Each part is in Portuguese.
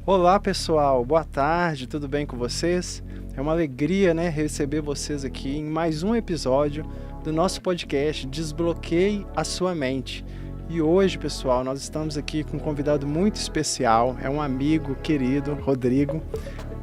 Olá pessoal, boa tarde, tudo bem com vocês? É uma alegria, receber vocês aqui em mais um episódio do nosso podcast Desbloqueie a Sua Mente. E hoje, pessoal, nós estamos aqui com um convidado muito especial, é um amigo querido, Rodrigo,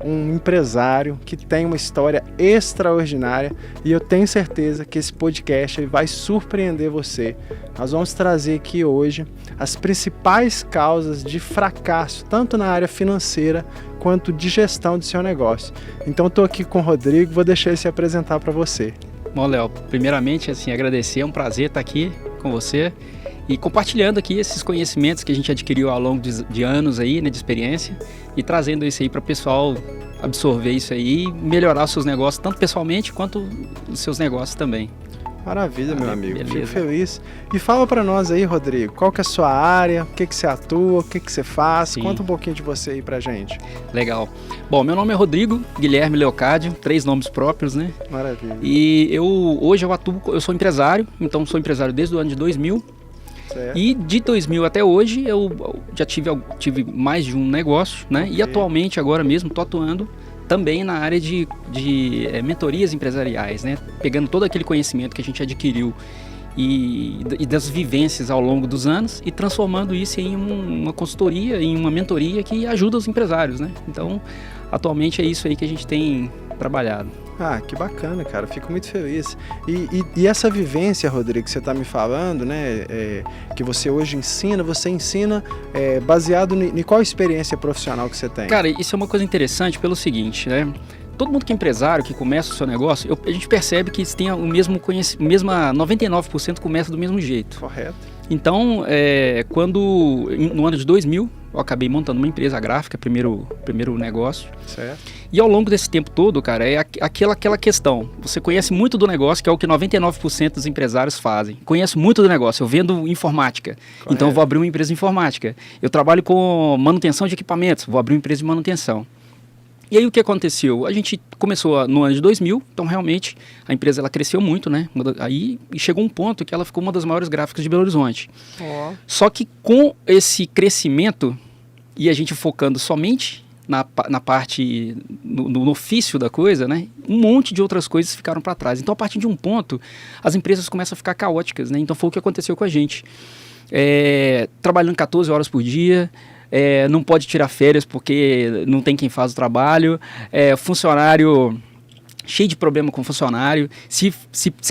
um empresário que tem uma história extraordinária e eu tenho certeza que esse podcast vai surpreender você. Nós vamos trazer aqui hoje as principais causas de fracasso, tanto na área financeira quanto de gestão do seu negócio. Então estou aqui com o Rodrigo, vou deixar ele se apresentar para você. Bom, Léo, primeiramente, agradecer, é um prazer estar aqui com você e compartilhando aqui esses conhecimentos que a gente adquiriu ao longo de anos aí, de experiência, e trazendo isso aí para o pessoal absorver isso aí e melhorar os seus negócios, tanto pessoalmente quanto os seus negócios também. Maravilha, meu amigo. Beleza. Fico feliz. E fala para nós aí, Rodrigo, qual que é a sua área, o que você atua, o que você faz? Sim. Conta um pouquinho de você aí pra gente. Legal. Bom, meu nome é Rodrigo Guilherme Leocádio, 3 nomes próprios, né? Maravilha. E hoje eu sou empresário, então sou empresário desde o ano de 2000. Certo. E de 2000 até hoje eu já tive mais de um negócio, né? Okay. E atualmente, agora mesmo, estou atuando também na área de mentorias empresariais, né? Pegando todo aquele conhecimento que a gente adquiriu e das vivências ao longo dos anos e transformando isso em uma consultoria, em uma mentoria que ajuda os empresários, né? Então, atualmente é isso aí que a gente tem trabalhado. Ah, que bacana, cara. Fico muito feliz. E essa vivência, Rodrigo, que você está me falando, né? Que você hoje ensina, baseado em qual experiência profissional que você tem? Cara, isso é uma coisa interessante pelo seguinte, né? Todo mundo que é empresário, que começa o seu negócio, a gente percebe que eles têm o mesmo conhecimento, 99% começa do mesmo jeito. Correto. Então, no ano de 2000, eu acabei montando uma empresa gráfica, primeiro negócio. Certo. E ao longo desse tempo todo, cara, é aquela questão. Você conhece muito do negócio, que é o que 99% dos empresários fazem. Conheço muito do negócio, eu vendo informática. Correto. Então eu vou abrir uma empresa de informática. Eu trabalho com manutenção de equipamentos, vou abrir uma empresa de manutenção. E aí o que aconteceu? A gente começou no ano de 2000, então realmente a empresa ela cresceu muito, né? Aí chegou um ponto que ela ficou uma das maiores gráficas de Belo Horizonte. Oh. Só que com esse crescimento e a gente focando somente na parte, no ofício da coisa, né? Um monte de outras coisas ficaram para trás. Então a partir de um ponto, as empresas começam a ficar caóticas, né? Então foi o que aconteceu com a gente. Trabalhando 14 horas por dia, não pode tirar férias porque não tem quem faz o trabalho, funcionário cheio de problema com funcionário, se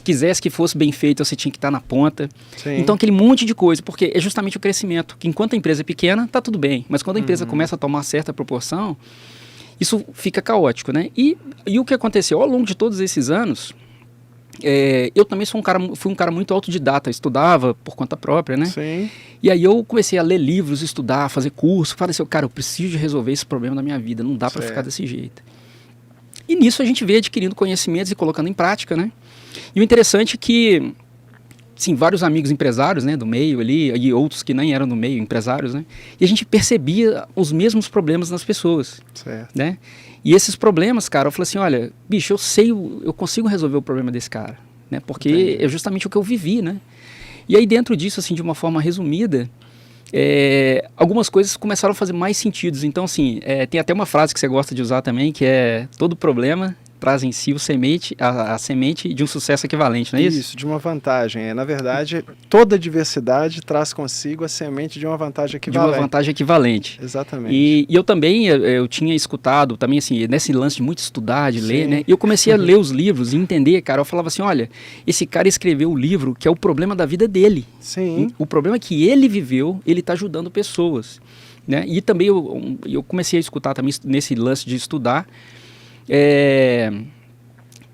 quisesse que fosse bem feito, você tinha que estar na ponta. Sim. Então aquele monte de coisa, porque é justamente o crescimento, que enquanto a empresa é pequena, tá tudo bem, mas quando a empresa começa a tomar certa proporção, isso fica caótico, né? E o que aconteceu ao longo de todos esses anos, eu também fui um cara muito autodidata, estudava por conta própria, né? Sim. E aí eu comecei a ler livros, estudar, fazer curso, falei assim, cara, eu preciso de resolver esse problema da minha vida, não dá para ficar desse jeito. E nisso a gente veio adquirindo conhecimentos e colocando em prática, né? E o interessante é que, sim, vários amigos empresários, né, do meio ali, e outros que nem eram do meio, empresários, né? E a gente percebia os mesmos problemas nas pessoas, Certo. né? E esses problemas, cara, eu falei assim, olha, bicho, eu consigo resolver o problema desse cara, né? Porque Entendi. é justamente o que eu vivi, né? E aí dentro disso, assim, de uma forma resumida, algumas coisas começaram a fazer mais sentido. Então, assim, tem até uma frase que você gosta de usar também, que é: todo problema traz em si a semente de um sucesso equivalente, não é isso? Isso, de uma vantagem. Na verdade, toda diversidade traz consigo a semente de uma vantagem equivalente. De uma vantagem equivalente. Exatamente. E eu também, eu tinha escutado, também assim, nesse lance de muito estudar, de ler, Sim. né? E eu comecei a ler os livros e entender, cara, eu falava assim, olha, esse cara escreveu o livro que é o problema da vida dele. Sim. O problema que ele viveu, ele está ajudando pessoas, né? E também eu comecei a escutar também nesse lance de estudar,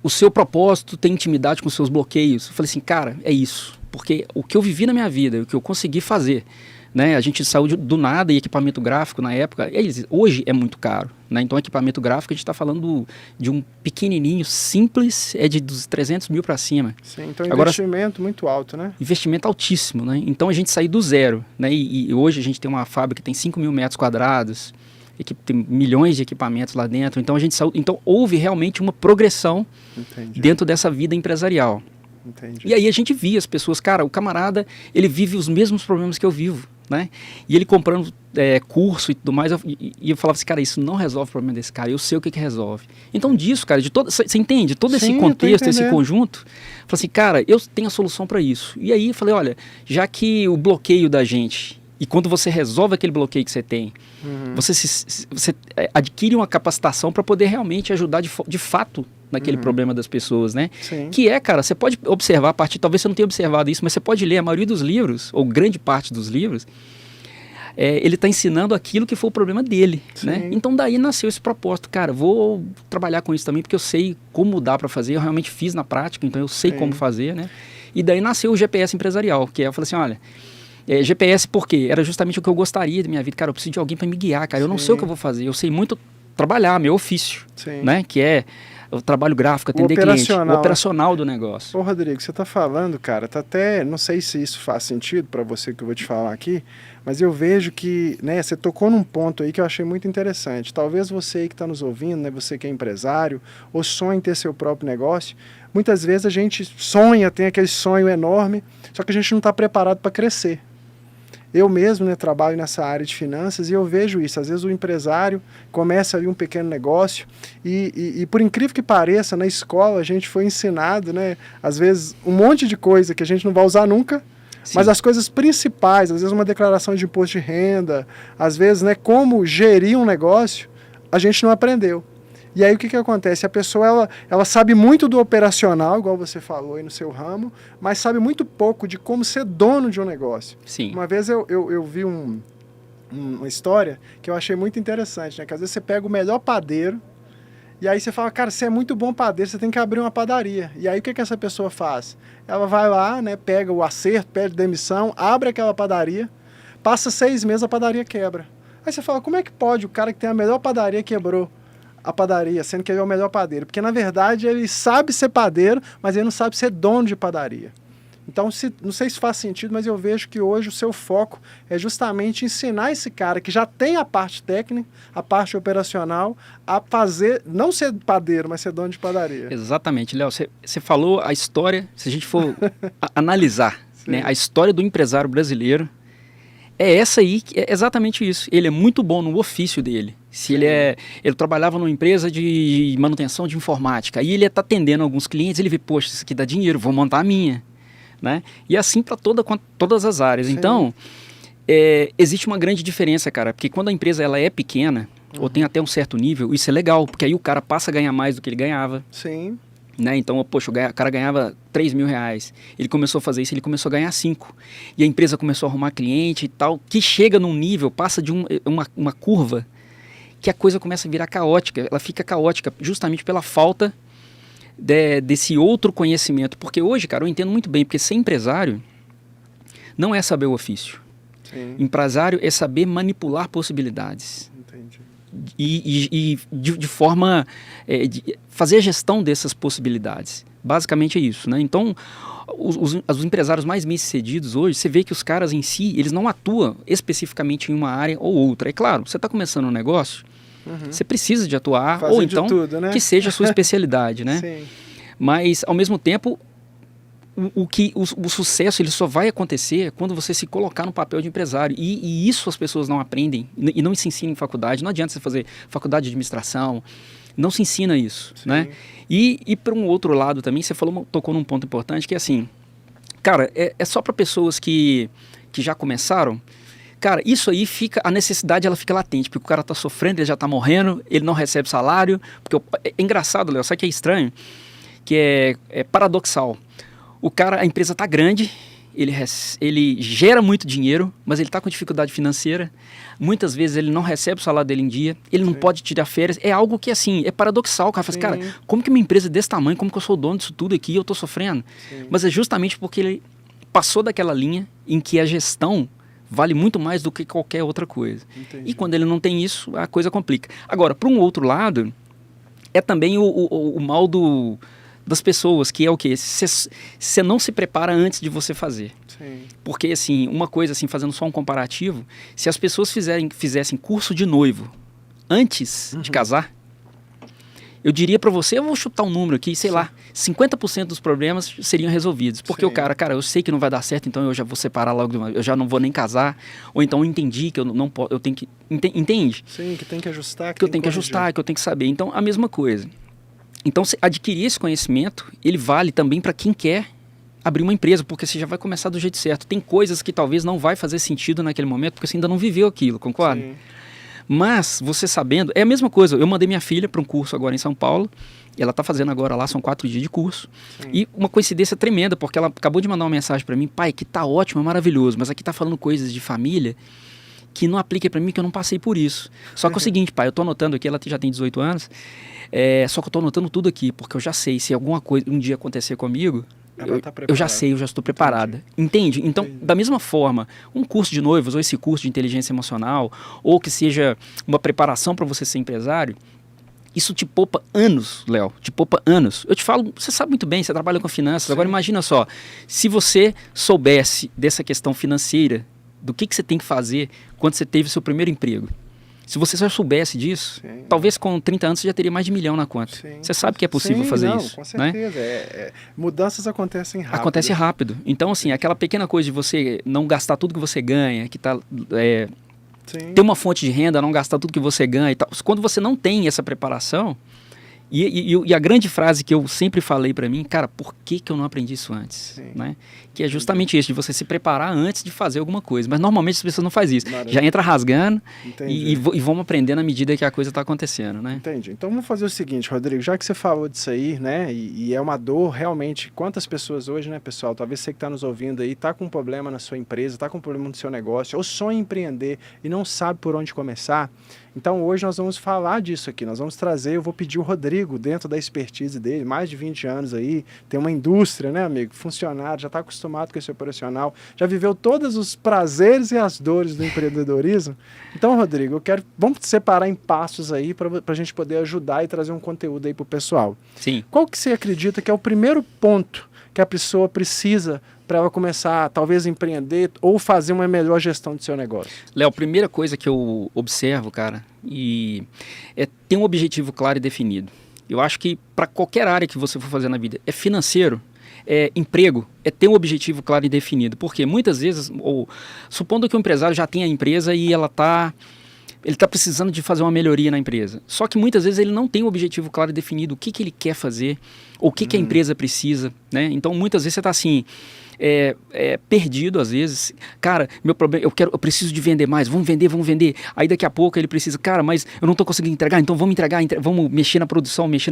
o seu propósito tem intimidade com os seus bloqueios. Eu falei assim, cara, é isso. Porque o que eu vivi na minha vida, o que eu consegui fazer, né? A gente saiu do nada e equipamento gráfico na época, hoje é muito caro, né? Então equipamento gráfico a gente está falando de um pequenininho, simples, dos 300 mil para cima. Sim, então Agora, investimento muito alto, né? Investimento altíssimo, né? Então a gente saiu do zero, né? E hoje a gente tem uma fábrica que tem 5 mil metros quadrados, tem milhões de equipamentos lá dentro. Então a gente saiu, então houve realmente uma progressão Entendi. dentro dessa vida empresarial. Entendi. E aí a gente via as pessoas, cara, o camarada, ele vive os mesmos problemas que eu vivo. né? E ele comprando curso e tudo mais, e eu falava assim, cara, isso não resolve o problema desse cara, eu sei o que resolve. Então disso, cara, você entende? Todo esse contexto, esse conjunto, eu falei assim, cara, eu tenho a solução para isso. E aí eu falei, olha, já que o bloqueio da gente, e quando você resolve aquele bloqueio que você tem, você adquire uma capacitação para poder realmente ajudar de fato naquele problema das pessoas, né? Sim. Que cara, você pode observar, talvez você não tenha observado isso, mas você pode ler a maioria dos livros, ou grande parte dos livros, ele está ensinando aquilo que foi o problema dele, né? Então daí nasceu esse propósito, cara, vou trabalhar com isso também, porque eu sei como dá para fazer, eu realmente fiz na prática, então eu sei como fazer, né? E daí nasceu o GPS empresarial, que eu falei assim, olha, GPS por quê? Era justamente o que eu gostaria da minha vida, cara, eu preciso de alguém para me guiar, cara, eu não sei o que eu vou fazer, eu sei muito trabalhar, meu ofício, né? Que é o trabalho gráfico, atender cliente, o operacional do negócio. Ô, Rodrigo, você está falando, cara, tá até, não sei se isso faz sentido para você que eu vou te falar aqui, mas eu vejo que, né, você tocou num ponto aí que eu achei muito interessante. Talvez você aí que está nos ouvindo, né, você que é empresário, ou sonha em ter seu próprio negócio, muitas vezes a gente sonha, tem aquele sonho enorme, só que a gente não está preparado para crescer. Eu mesmo, né, trabalho nessa área de finanças e eu vejo isso. Às vezes o empresário começa ali um pequeno negócio e por incrível que pareça, na escola a gente foi ensinado, né, às vezes um monte de coisa que a gente não vai usar nunca, mas as coisas principais, às vezes uma declaração de imposto de renda, às vezes, né, como gerir um negócio, a gente não aprendeu. E aí o que acontece? A pessoa ela sabe muito do operacional, igual você falou aí no seu ramo, mas sabe muito pouco de como ser dono de um negócio. Sim. Uma vez eu vi uma história que eu achei muito interessante, né? Que às vezes você pega o melhor padeiro e aí você fala, cara, você é muito bom padeiro, você tem que abrir uma padaria. E aí o que essa pessoa faz? Ela vai lá, né, pega o acerto, pede demissão, abre aquela padaria, passa 6 meses, a padaria quebra. Aí você fala, como é que pode o cara que tem a melhor padaria quebrou a padaria, sendo que ele é o melhor padeiro? Porque, na verdade, ele sabe ser padeiro, mas ele não sabe ser dono de padaria. Então, não sei se faz sentido, mas eu vejo que hoje o seu foco é justamente ensinar esse cara que já tem a parte técnica, a parte operacional, a fazer, não ser padeiro, mas ser dono de padaria. Exatamente, Léo. Você falou a história, se a gente for analisar, né, a história do empresário brasileiro, é essa aí, é exatamente isso. Ele é muito bom no ofício dele. Se ele trabalhava numa empresa de manutenção de informática, aí ele está atendendo alguns clientes, ele vê, poxa, isso aqui dá dinheiro, vou montar a minha. Né? E assim para todas as áreas. Sim. Então, existe uma grande diferença, cara, porque quando a empresa ela é pequena, ou tem até um certo nível, isso é legal, porque aí o cara passa a ganhar mais do que ele ganhava. Sim. Né? Então, poxa, o cara ganhava 3 mil reais, ele começou a fazer isso, ele começou a ganhar 5. E a empresa começou a arrumar cliente e tal, que chega num nível, passa de uma curva, que a coisa começa a virar caótica, ela fica caótica justamente pela falta desse outro conhecimento. Porque hoje, cara, eu entendo muito bem, porque ser empresário não é saber o ofício. Sim. Empresário é saber manipular possibilidades. Entendi. E de forma de fazer a gestão dessas possibilidades. Basicamente é isso, né? Então, os empresários mais bem-sucedidos hoje, você vê que os caras em si, eles não atuam especificamente em uma área ou outra. É claro, você está começando um negócio, você precisa de atuar, ou então tudo, né? que seja a sua especialidade, né? Sim. Mas, ao mesmo tempo, o sucesso ele só vai acontecer quando você se colocar no papel de empresário. E isso as pessoas não aprendem e não se ensinam em faculdade. Não adianta você fazer faculdade de administração, não se ensina isso, né? E para um outro lado também, você tocou num ponto importante que é assim, cara, é só para pessoas que já começaram. Cara, isso aí a necessidade ela fica latente, porque o cara tá sofrendo, ele já tá morrendo, ele não recebe salário, porque é engraçado, Léo, sabe que é estranho? Que é paradoxal. A empresa tá grande, ele gera muito dinheiro, mas ele tá com dificuldade financeira, muitas vezes ele não recebe o salário dele em dia, ele não pode tirar férias, é algo que assim, é paradoxal, o cara fala assim, cara, como que uma empresa desse tamanho, como que eu sou o dono disso tudo aqui e eu tô sofrendo? Sim. Mas é justamente porque ele passou daquela linha em que a gestão vale muito mais do que qualquer outra coisa. Entendi. E quando ele não tem isso, a coisa complica. Agora, para um outro lado, é também o mal das pessoas, que é o quê? Você não se prepara antes de você fazer. Sim. Porque, assim, uma coisa, assim, fazendo só um comparativo, se as pessoas fizessem curso de noivo antes de casar, eu diria para você, eu vou chutar um número aqui, sei lá, 50% dos problemas seriam resolvidos. Porque o cara, eu sei que não vai dar certo, então eu já vou separar logo, eu já não vou nem casar. Ou então eu entendi que eu não posso, eu tenho que... Entende? Sim, que tem que ajustar. Que eu tenho que ajustar, que eu tenho que saber. Então, a mesma coisa. Então, adquirir esse conhecimento, ele vale também para quem quer abrir uma empresa, porque você já vai começar do jeito certo. Tem coisas que talvez não vai fazer sentido naquele momento, porque você ainda não viveu aquilo, concorda? Sim. Mas, você sabendo, é a mesma coisa. Eu mandei minha filha para um curso agora em São Paulo, e ela está fazendo agora lá, são 4 dias de curso. Sim. E uma coincidência tremenda, porque ela acabou de mandar uma mensagem para mim, pai, que tá ótimo, é maravilhoso, mas aqui tá falando coisas de família que não aplica para mim, que eu não passei por isso. Só que é o seguinte, pai, eu tô anotando aqui, ela já tem 18 anos, só que eu tô anotando tudo aqui, porque eu já sei, se alguma coisa um dia acontecer comigo, eu já sei, eu já estou preparada. Entende? Então, da mesma forma, um curso de noivos, ou esse curso de inteligência emocional, ou que seja uma preparação para você ser empresário, isso te poupa anos, Léo, te poupa anos. Eu te falo, você sabe muito bem, você trabalha com finanças. Sim. Agora imagina só, se você soubesse dessa questão financeira, do que você tem que fazer quando você teve seu primeiro emprego. Se você só soubesse disso, sim, talvez com 30 anos você já teria mais de 1 milhão na conta. Sim. Você sabe que é possível fazer isso. Com certeza. Né? Mudanças acontecem rápido. Acontece rápido. Então, assim, aquela pequena coisa de você não gastar tudo que você ganha, que tá, ter uma fonte de renda, não gastar tudo que você ganha e tal. Quando você não tem essa preparação, e a grande frase que eu sempre falei para mim, cara, por que eu não aprendi isso antes? Né? Que é justamente isso, de você se preparar antes de fazer alguma coisa. Mas normalmente as pessoas não fazem isso. Já entra rasgando e vão aprendendo à medida que a coisa está acontecendo. Né? Entendi. Então vamos fazer o seguinte, Rodrigo, já que você falou disso aí, né, e é uma dor realmente, quantas pessoas hoje, né, pessoal, talvez você que está nos ouvindo aí, está com um problema na sua empresa, está com um problema no seu negócio, ou sonha em empreender e não sabe por onde começar. Então hoje nós vamos falar disso aqui, nós vamos trazer, eu vou pedir o Rodrigo, dentro da expertise dele, mais de 20 anos aí, tem uma indústria, né, amigo, funcionário, já está acostumado com esse operacional, já viveu todos os prazeres e as dores do empreendedorismo. Então, Rodrigo, vamos separar em passos aí para a gente poder ajudar e trazer um conteúdo aí para o pessoal. Sim. Qual que você acredita que é o primeiro ponto que a pessoa precisa para ela começar, talvez, a empreender ou fazer uma melhor gestão do seu negócio? Léo, a primeira coisa que eu observo, cara, é ter um objetivo claro e definido. Eu acho que para qualquer área que você for fazer na vida, é financeiro, é emprego, é ter um objetivo claro e definido. Porque muitas vezes, supondo que o empresário já tem a empresa e ele está precisando de fazer uma melhoria na empresa. Só que muitas vezes ele não tem um objetivo claro e definido, o que ele quer fazer, ou o que a empresa precisa. Né? Então muitas vezes você está assim... perdido às vezes, cara, meu problema, eu preciso de vender mais, vamos vender, aí daqui a pouco ele precisa, cara, mas eu não estou conseguindo entregar, então vamos vamos mexer na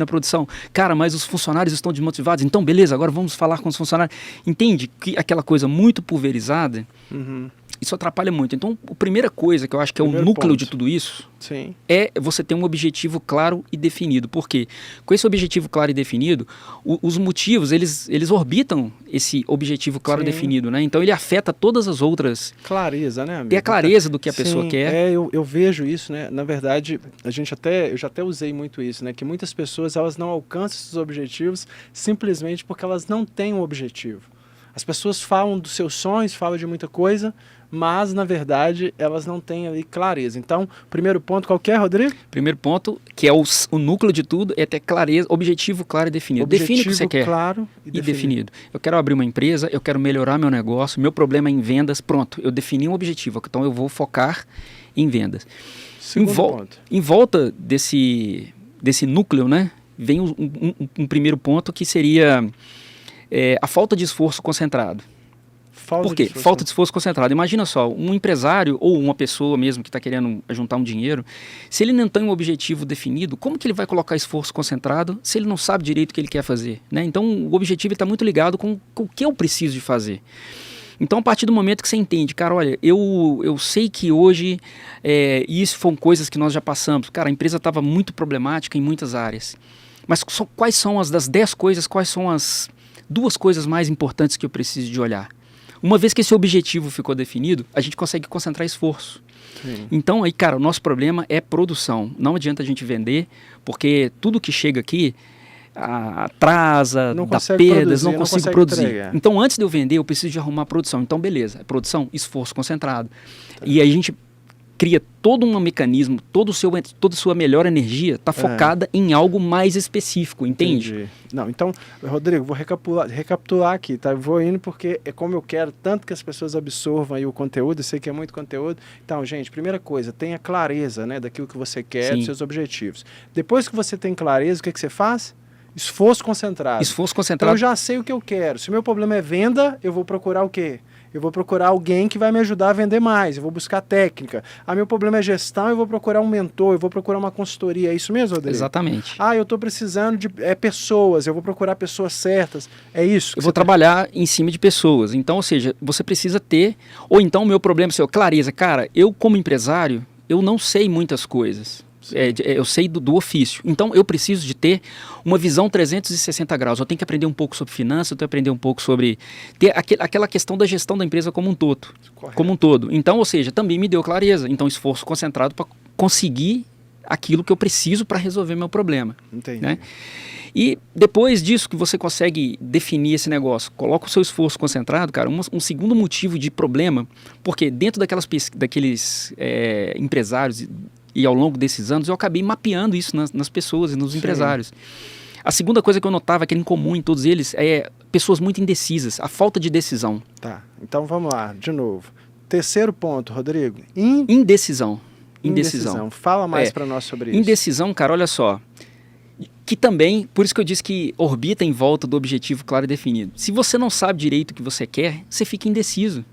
produção, cara, mas os funcionários estão desmotivados, então beleza, agora vamos falar com os funcionários, entende? Que aquela coisa muito pulverizada, isso atrapalha muito. Então, a primeira coisa que eu acho que é o núcleo de tudo isso, sim, é você ter um objetivo claro e definido. Por quê? Com esse objetivo claro e definido, os motivos, eles orbitam esse objetivo claro e definido, né? Então, ele afeta todas as outras... Clareza, né, amigo? Ter a clareza do que a pessoa quer. Eu vejo isso, né? Na verdade, eu já até usei muito isso, né? Que muitas pessoas, elas não alcançam esses objetivos simplesmente porque elas não têm um objetivo. As pessoas falam dos seus sonhos, falam de muita coisa, mas, na verdade, elas não têm ali clareza. Então, primeiro ponto, qual que é, Rodrigo? Primeiro ponto, que é o núcleo de tudo, é ter clareza, objetivo claro e definido. Define o que você quer. Claro e definido. Eu quero abrir uma empresa, eu quero melhorar meu negócio, meu problema é em vendas, pronto, eu defini um objetivo, então eu vou focar em vendas. Em volta desse núcleo, né, vem um primeiro ponto que seria a falta de esforço concentrado. Por quê? Falta de esforço concentrado. Imagina só, um empresário ou uma pessoa mesmo que está querendo juntar um dinheiro, se ele não tem um objetivo definido, como que ele vai colocar esforço concentrado se ele não sabe direito o que ele quer fazer? Né? Então, o objetivo está muito ligado com o que eu preciso de fazer. Então, a partir do momento que você entende, cara, olha, eu sei que hoje isso foram coisas que nós já passamos. Cara, a empresa estava muito problemática em muitas áreas. Mas quais são das 10 coisas, quais são as 2 coisas mais importantes que eu preciso de olhar? Uma vez que esse objetivo ficou definido, a gente consegue concentrar esforço. Sim. Então, aí, cara, o nosso problema é produção. Não adianta a gente vender, porque tudo que chega aqui atrasa, dá perdas, não consigo produzir. Entregar. Então, antes de eu vender, eu preciso de arrumar a produção. Então, beleza, produção, esforço concentrado. Tá. E aí a gente cria todo um mecanismo, toda a sua melhor energia está focada em algo mais específico, entende? Entendi. Não, então, Rodrigo, vou recapitular aqui, tá? Eu vou indo porque é como eu quero tanto que as pessoas absorvam aí o conteúdo, eu sei que é muito conteúdo. Então, gente, primeira coisa, tenha clareza, né, daquilo que você quer, dos seus objetivos. Depois que você tem clareza, o que você faz? Esforço concentrado. Esforço concentrado. Então, eu já sei o que eu quero. Se o meu problema é venda, eu vou procurar o quê? Eu vou procurar alguém que vai me ajudar a vender mais, eu vou buscar técnica. Meu problema é gestão, eu vou procurar um mentor, eu vou procurar uma consultoria. É isso mesmo, Rodrigo? Exatamente. Eu estou precisando de pessoas, eu vou procurar pessoas certas. É isso? Eu vou trabalhar em cima de pessoas. Então, ou seja, você precisa ter... Ou então, o meu problema é clareza. Cara, eu como empresário, eu não sei muitas coisas. Eu sei do ofício. Então, eu preciso de ter uma visão 360 graus. Eu tenho que aprender um pouco sobre finanças, eu tenho que aprender um pouco sobre... ter aquela questão da gestão da empresa como um todo. Correto. Como um todo. Então, ou seja, também me deu clareza. Então, esforço concentrado para conseguir aquilo que eu preciso para resolver meu problema. Entendi. Né? E depois disso que você consegue definir esse negócio, coloca o seu esforço concentrado, cara, um segundo motivo de problema, porque dentro daqueles empresários... E ao longo desses anos eu acabei mapeando isso nas pessoas e nos empresários. A segunda coisa que eu notava que era em comum em todos eles é pessoas muito indecisas, a falta de decisão. Tá, então vamos lá, de novo. Terceiro ponto, Rodrigo. Indecisão. Fala mais para nós sobre isso. Indecisão, cara, olha só. Que também, por isso que eu disse que orbita em volta do objetivo claro e definido. Se você não sabe direito o que você quer, você fica indeciso.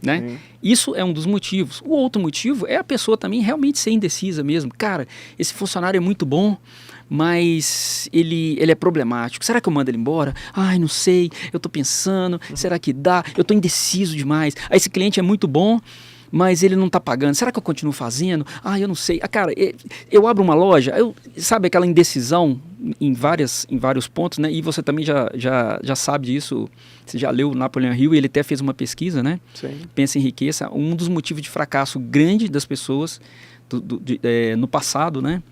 Né? Isso é um dos motivos. O outro motivo é a pessoa também realmente ser indecisa mesmo. Cara, esse funcionário é muito bom, mas ele é problemático. Será que eu mando ele embora? Ai, não sei, eu tô pensando, será que dá? Eu tô indeciso demais. Esse cliente é muito bom, mas ele não está pagando. Será que eu continuo fazendo? Eu não sei. Cara, eu abro uma loja, sabe aquela indecisão em vários pontos, né? E você também já sabe disso. Você já leu o Napoleon Hill e ele até fez uma pesquisa, né? Sim. Pensa em riqueza. Um dos motivos de fracasso grande das pessoas no passado, né?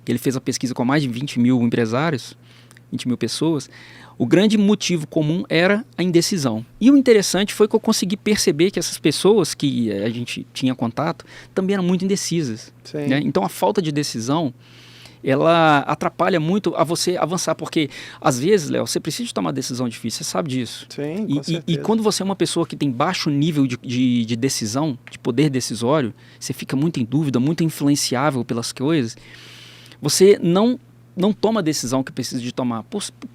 Ele fez a pesquisa com mais de 20 mil empresários, 20 mil pessoas. O grande motivo comum era a indecisão. E o interessante foi que eu consegui perceber que essas pessoas que a gente tinha contato também eram muito indecisas. Né? Então a falta de decisão, ela atrapalha muito a você avançar, porque às vezes, Léo, você precisa de tomar decisão difícil, você sabe disso. Sim, com certeza. E quando você é uma pessoa que tem baixo nível de decisão, de poder decisório, você fica muito em dúvida, muito influenciável pelas coisas, você não toma a decisão que precisa de tomar,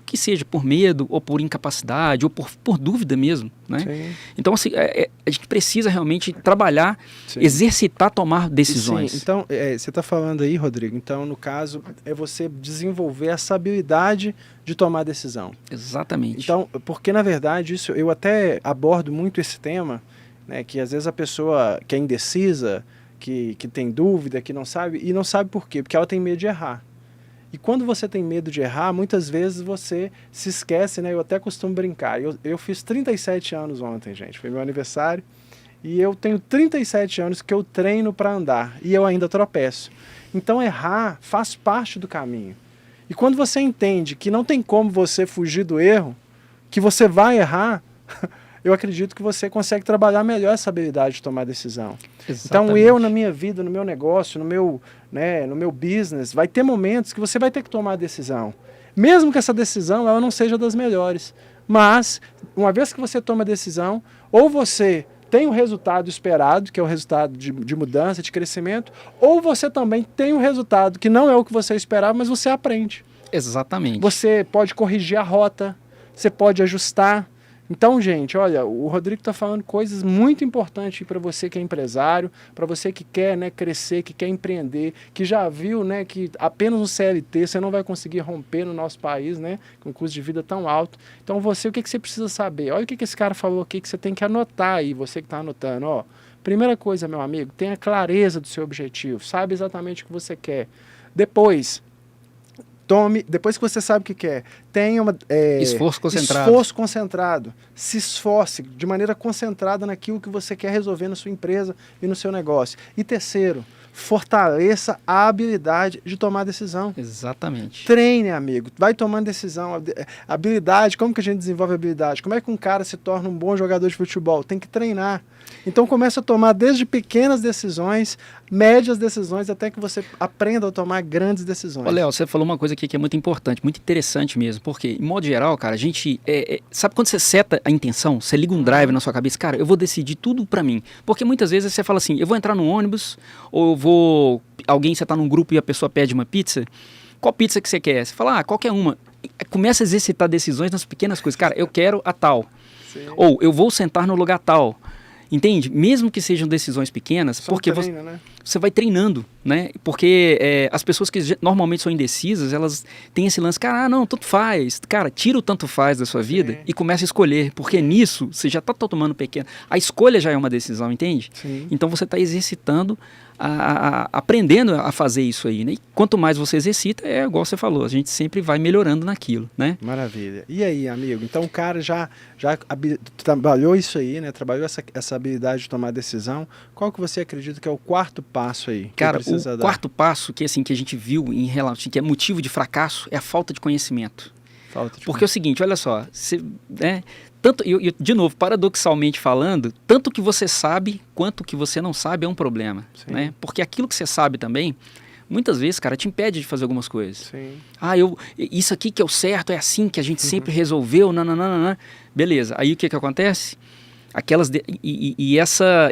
que seja por medo, ou por incapacidade, ou por dúvida mesmo, né? Sim. Então, assim, a gente precisa realmente trabalhar, exercitar, tomar decisões. Sim. Então, você está falando aí, Rodrigo, então, no caso, é você desenvolver essa habilidade de tomar decisão. Exatamente. Então, porque, na verdade, isso eu até abordo muito esse tema, né, que às vezes a pessoa que é indecisa, que tem dúvida, que não sabe, e não sabe por quê, porque ela tem medo de errar. E quando você tem medo de errar, muitas vezes você se esquece, né? Eu até costumo brincar. Eu fiz 37 anos ontem, gente. Foi meu aniversário. E eu tenho 37 anos que eu treino para andar. E eu ainda tropeço. Então errar faz parte do caminho. E quando você entende que não tem como você fugir do erro, que você vai errar, eu acredito que você consegue trabalhar melhor essa habilidade de tomar decisão. Exatamente. Então eu, na minha vida, no meu negócio, no meu business, vai ter momentos que você vai ter que tomar a decisão. Mesmo que essa decisão ela não seja das melhores. Mas, uma vez que você toma a decisão, ou você tem o resultado esperado, que é o resultado de mudança, de crescimento, ou você também tem o resultado que não é o que você esperava, mas você aprende. Exatamente. Você pode corrigir a rota, você pode ajustar. Então, gente, olha, o Rodrigo está falando coisas muito importantes para você que é empresário, para você que quer, né, crescer, que quer empreender, que já viu, né, que apenas no CLT você não vai conseguir romper no nosso país, né, com um custo de vida tão alto. Então, o que você precisa saber? Olha o que esse cara falou aqui que você tem que anotar aí, você que está anotando. Ó, primeira coisa, meu amigo, tenha clareza do seu objetivo, sabe exatamente o que você quer. Depois que você sabe o que quer, tenha esforço concentrado. Se esforce de maneira concentrada naquilo que você quer resolver na sua empresa e no seu negócio. E terceiro, fortaleça a habilidade de tomar decisão. Exatamente. Treine, amigo. Vai tomando decisão. Habilidade, como que a gente desenvolve habilidade? Como é que um cara se torna um bom jogador de futebol? Tem que treinar. Então começa a tomar desde pequenas decisões, médias decisões, até que você aprenda a tomar grandes decisões. Ô, Léo, você falou uma coisa aqui que é muito importante, muito interessante mesmo, porque, em modo geral, cara, a gente... sabe quando você seta a intenção, você liga um drive na sua cabeça, cara, eu vou decidir tudo pra mim. Porque muitas vezes você fala assim, eu vou entrar no ônibus, ou eu vou... você tá num grupo e a pessoa pede uma pizza, qual pizza que você quer? Você fala, qualquer uma. Começa a exercitar decisões nas pequenas coisas. Cara, eu quero a tal. Sim. Ou eu vou sentar no lugar tal. Entende? Mesmo que sejam decisões pequenas, porque você vai treinando, né? Porque as pessoas que normalmente são indecisas, elas têm esse lance, cara, não, tanto faz. Cara, tira o tanto faz da sua vida e começa a escolher, porque nisso você já está tomando pequeno. A escolha já é uma decisão, entende? Sim. Então você está exercitando, aprendendo a fazer isso aí, né? E quanto mais você exercita, é igual você falou, a gente sempre vai melhorando naquilo, né? Maravilha. E aí, amigo? Então o cara já trabalhou isso aí, né? Trabalhou essa habilidade de tomar decisão. Qual que você acredita que é o quarto passo aí? Cara, o quarto passo que a gente viu em relação, que é motivo de fracasso, é a falta de conhecimento. Porque é o seguinte, olha só, tanto, de novo, paradoxalmente falando, tanto que você sabe quanto que você não sabe é um problema, né? Porque aquilo que você sabe também, muitas vezes, cara, te impede de fazer algumas coisas. Sim. Isso aqui que é o certo, é assim que a gente sempre resolveu, nananana. Beleza, aí o que acontece?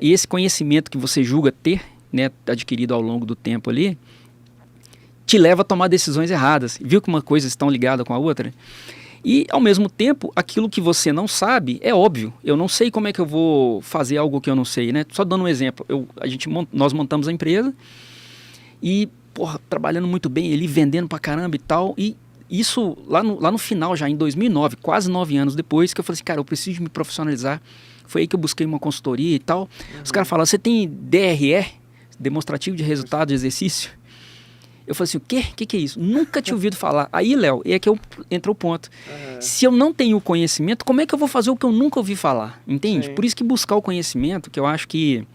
Esse conhecimento que você julga ter, né, adquirido ao longo do tempo ali, te leva a tomar decisões erradas. Viu que uma coisa está ligada com a outra? E, ao mesmo tempo, aquilo que você não sabe é óbvio. Eu não sei como é que eu vou fazer algo que eu não sei, né? Só dando um exemplo. Nós montamos a empresa e, trabalhando muito bem, ele vendendo pra caramba e tal. E isso, lá no final, já em 2009, quase 9 anos depois, que eu falei assim, cara, eu preciso me profissionalizar. Foi aí que eu busquei uma consultoria e tal. Os caras falaram, você tem DRE? Demonstrativo de resultado de exercício? Eu falei assim, o quê? O que é isso? Nunca tinha ouvido falar. Aí, Léo, é que entrou o ponto. Se eu não tenho o conhecimento, como é que eu vou fazer o que eu nunca ouvi falar? Entende? Sim. Por isso que buscar o conhecimento, que eu acho que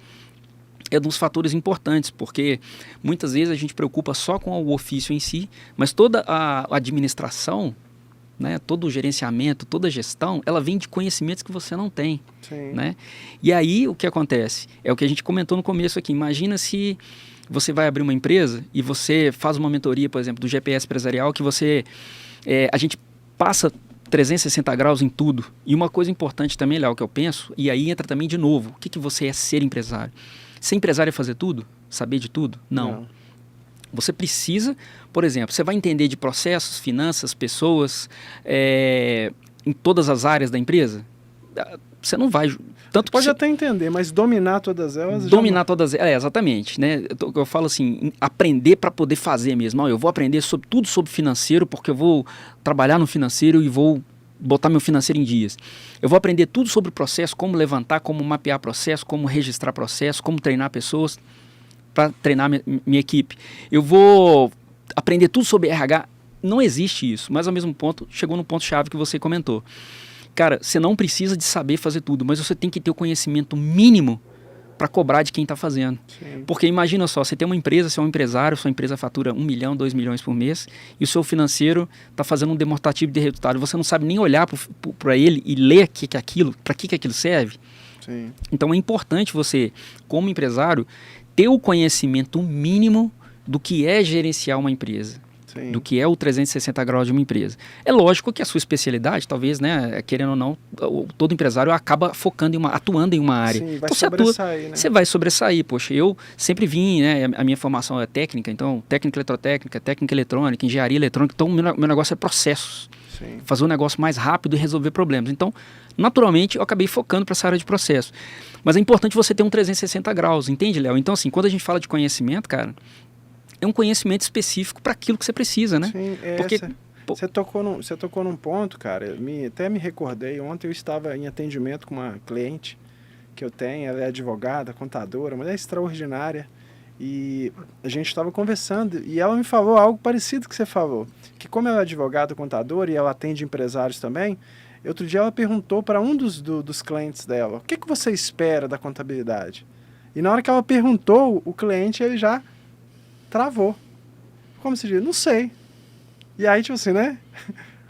é um dos fatores importantes, porque muitas vezes a gente preocupa só com o ofício em si, mas toda a administração, né, todo o gerenciamento, toda a gestão, ela vem de conhecimentos que você não tem. Sim. Né? E aí, o que acontece? É o que a gente comentou no começo aqui. Imagina se você vai abrir uma empresa e você faz uma mentoria, por exemplo, do GPS empresarial, que a gente passa 360 graus em tudo. E uma coisa importante também, Léo, que eu penso, e aí entra também de novo, o que você é ser empresário? Ser empresário é fazer tudo? Saber de tudo? Não. Você precisa, por exemplo, você vai entender de processos, finanças, pessoas, em todas as áreas da empresa? Você não vai... Pode até entender, mas dominar todas elas... Todas elas, exatamente. Né? Eu falo assim, aprender para poder fazer mesmo. Eu vou aprender tudo sobre financeiro, porque eu vou trabalhar no financeiro e vou botar meu financeiro em dias. Eu vou aprender tudo sobre o processo, como levantar, como mapear processo, como registrar processo, como treinar pessoas para treinar minha equipe. Eu vou aprender tudo sobre RH. Não existe isso, mas ao mesmo ponto, chegou no ponto-chave que você comentou. Cara, você não precisa de saber fazer tudo, mas você tem que ter o conhecimento mínimo para cobrar de quem está fazendo. Sim. Porque imagina só, você tem uma empresa, você é um empresário, sua empresa fatura 1 milhão, 2 milhões por mês, e o seu financeiro está fazendo um demonstrativo de resultado. Você não sabe nem olhar para ele e ler para que aquilo serve. Sim. Então é importante você, como empresário, ter o conhecimento mínimo do que é gerenciar uma empresa. Sim. Do que é o 360 graus de uma empresa. É lógico que a sua especialidade, talvez, né, querendo ou não, todo empresário acaba atuando em uma área. Sim, vai então sobressair, né? Você vai sobressair. Poxa, eu sempre vim, né, a minha formação é técnica, então técnica eletrotécnica, técnica eletrônica, engenharia eletrônica, então meu negócio é processos. Sim. Fazer um negócio mais rápido e resolver problemas. Então, naturalmente, eu acabei focando para essa área de processo. Mas é importante você ter um 360 graus, entende, Léo? Então, assim, quando a gente fala de conhecimento, cara, é um conhecimento específico para aquilo que você precisa, né? Sim, porque você tocou num ponto, cara, até me recordei, ontem eu estava em atendimento com uma cliente que eu tenho, ela é advogada, contadora, mulher extraordinária, e a gente estava conversando, e ela me falou algo parecido que você falou, que como ela é advogada, contadora, e ela atende empresários também, outro dia ela perguntou para um dos clientes dela, o que você espera da contabilidade? E na hora que ela perguntou, o cliente, ele já travou. Como se diz? Não sei. E aí, tipo assim, né?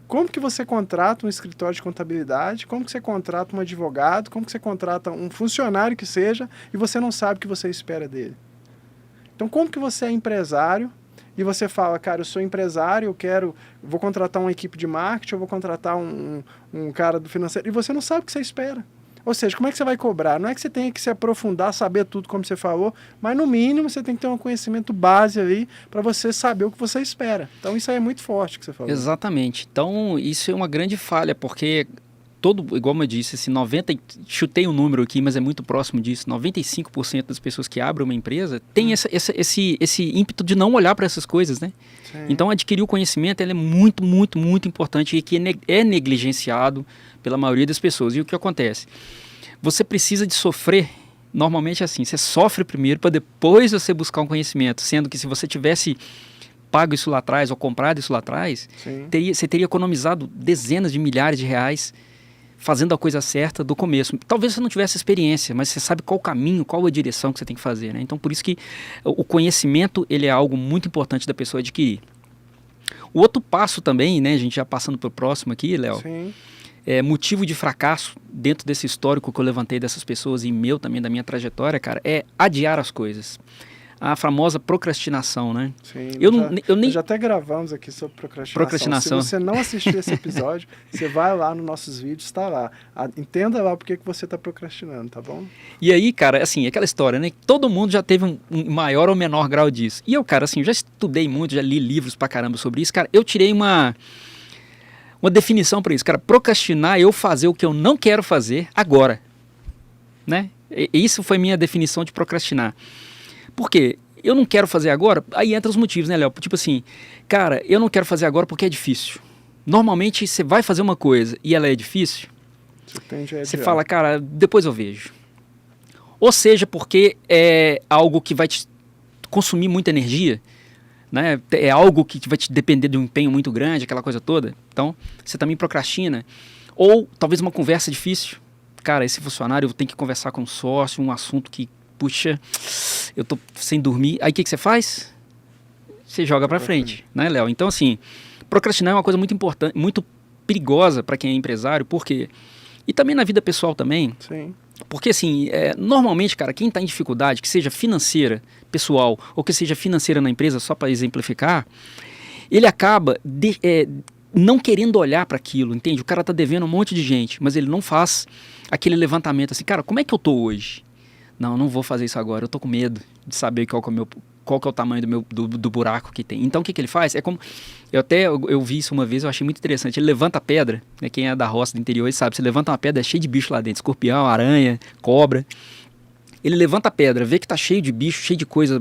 Como que você contrata um escritório de contabilidade? Como que você contrata um advogado? Como que você contrata um funcionário que seja e você não sabe o que você espera dele? Então, como que você é empresário e você fala, cara, eu sou empresário, vou contratar uma equipe de marketing, eu vou contratar um cara do financeiro, e você não sabe o que você espera. Ou seja, como é que você vai cobrar? Não é que você tenha que se aprofundar, saber tudo como você falou, mas no mínimo você tem que ter um conhecimento base ali para você saber o que você espera. Então isso aí é muito forte que você falou. Exatamente. Então isso é uma grande falha, porque igual eu disse, chutei um número aqui, mas é muito próximo disso, 95% das pessoas que abrem uma empresa tem esse ímpeto de não olhar para essas coisas, né? Sim. Então adquirir o conhecimento ele é muito, muito, muito importante e que é negligenciado pela maioria das pessoas. E o que acontece? Você precisa de sofrer, normalmente é assim, você sofre primeiro para depois você buscar um conhecimento, sendo que se você tivesse pago isso lá atrás ou comprado isso lá atrás, você teria economizado dezenas de milhares de reais fazendo a coisa certa do começo. Talvez você não tivesse experiência, mas você sabe qual o caminho, qual a direção que você tem que fazer, né? Então, por isso que o conhecimento ele é algo muito importante da pessoa adquirir. O outro passo também, né, a gente já passando para o próximo aqui, Léo, motivo de fracasso dentro desse histórico que eu levantei dessas pessoas e também da minha trajetória, cara, é adiar as coisas. A famosa procrastinação, né? Sim, nós já até gravamos aqui sobre procrastinação. Se você não assistiu esse episódio, você vai lá nos nossos vídeos, está lá. Entenda lá porque que você está procrastinando, tá bom? E aí, cara, assim, aquela história, né? Todo mundo já teve um maior ou menor grau disso. E eu, cara, assim, já estudei muito, já li livros pra caramba sobre isso. Cara, eu tirei uma definição para isso. Cara, procrastinar é eu fazer o que eu não quero fazer agora, né? Isso foi minha definição de procrastinar. Por quê? Eu não quero fazer agora, aí entra os motivos, né, Léo? Tipo assim, cara, eu não quero fazer agora porque é difícil. Normalmente você vai fazer uma coisa e ela é difícil, você fala, cara, depois eu vejo. Ou seja, porque é algo que vai te consumir muita energia, né? É algo que vai te depender de um empenho muito grande, aquela coisa toda. Então, você também procrastina. Ou talvez uma conversa difícil. Cara, esse funcionário eu tenho que conversar com um sócio, um assunto que, puxa, eu tô sem dormir. Aí o que você faz? Você joga pra frente, né, Léo? Então, assim, procrastinar é uma coisa muito importante, muito perigosa para quem é empresário, porque... E também na vida pessoal também. Sim. Porque, assim, normalmente, cara, quem está em dificuldade, que seja financeira, pessoal, ou que seja financeira na empresa, só para exemplificar, ele acaba não querendo olhar para aquilo, entende? O cara tá devendo um monte de gente, mas ele não faz aquele levantamento assim, cara, como é que eu tô hoje? Não vou fazer isso agora, eu tô com medo de saber qual que é o tamanho do buraco que tem. Então o que ele faz? É como, eu vi isso uma vez, eu achei muito interessante, ele levanta a pedra, né, quem é da roça do interior sabe, você levanta uma pedra, é cheio de bicho lá dentro, escorpião, aranha, cobra. Ele levanta a pedra, vê que tá cheio de bicho, cheio de coisa,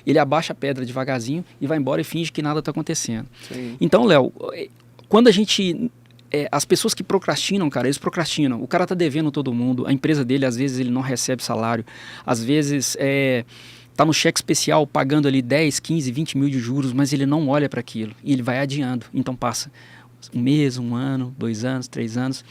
ele abaixa a pedra devagarzinho e vai embora e finge que nada tá acontecendo. Sim. Então, Léo, quando a gente... as pessoas que procrastinam, cara, eles procrastinam. O cara tá devendo todo mundo, a empresa dele, às vezes, ele não recebe salário. Às vezes, tá no cheque especial pagando ali 10, 15, 20 mil de juros, mas ele não olha para aquilo. E ele vai adiando. Então, passa um mês, 1 ano, 2 anos, 3 anos.